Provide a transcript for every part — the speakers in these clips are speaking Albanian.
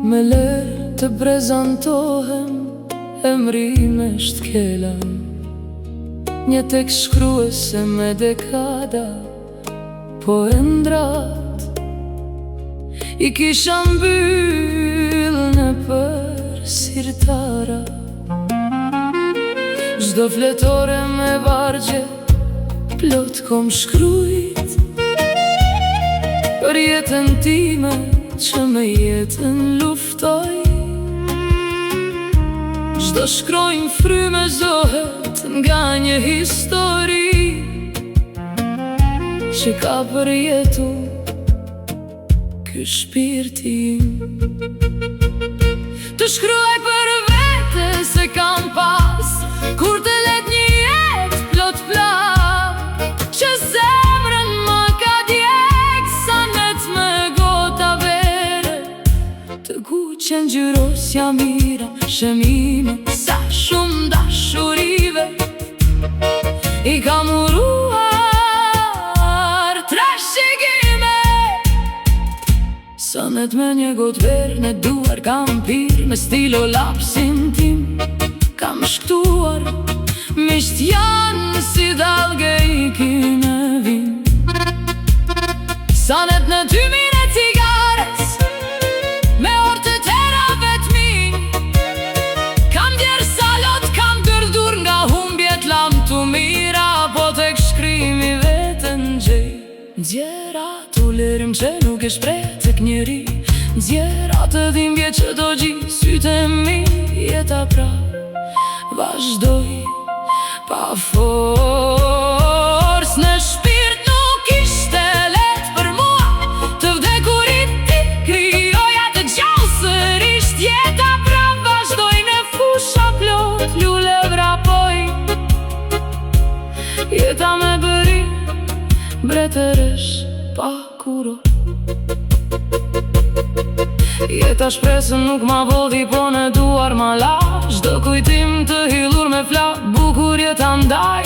Me lërë të prezantohem, emri me shtkelen, një tek shkruese me dekada, po e ndrat i kisha mbyll në për sirtara. Çdo fletore me vargje plot kom shkrujt, për jetën time që me jetën luftoj. Çdo shkrojnë fryme zohet nga një histori që ka përjetu ky shpirti im. Të shkruaj për vete se kam pas, kur të let një jetë plot plak, që zemrën ma ka djek sa net me gota vere. Të kuqen gjyrosja mira, shemime sa shumë dashurive i kam uruar trashëgime. Sa net me një gotë verë në duar kam pirë, me stilo lapsin tim kam shktuar. Misht janë si dalge i kime vim. Sa net në 2000 e cigares, me orë të tera vetmin, kam djerë salot, kam dërdur nga humbjet lam të mira, po tek shkrimi vetën gjej. Nxjera të lirim që nuk e shprej tek njeri, nxjera të dhimbje që do gjith sytë e mi. Jeta pra vazhdoj pa forës, në shpirt nuk ishte let për mua të vdekurit ti kryoja të gjallë sërisht. Jeta pra vazhdoj në fusha plot lule vrapoj. Jeta me bëri mbretëresh pa kuro. Jeta shpresën nuk ma vodhi, po në duar ma la. Çdo kujtim të hillur me flak, bukur jeta ndaj.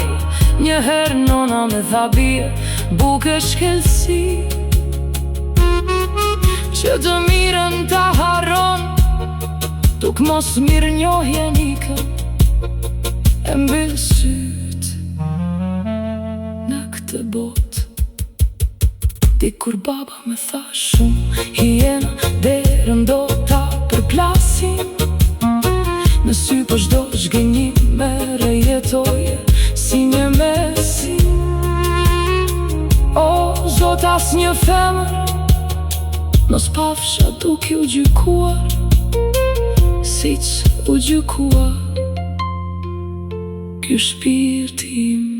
Njëherë nona me tha bie, buke shkelsi, që të mirën ta harron, tuk mos mirë njohje nikë e mbyll syt në këtë botë. Dikur baba me tha shumë hiena, derën do ta përplasim. Në sy po çdo zhgënjim me rejetoje si një mesim. O Zot, as një femër mos pafsha duke u gjykuar, siç u gjykua ky shpirti im.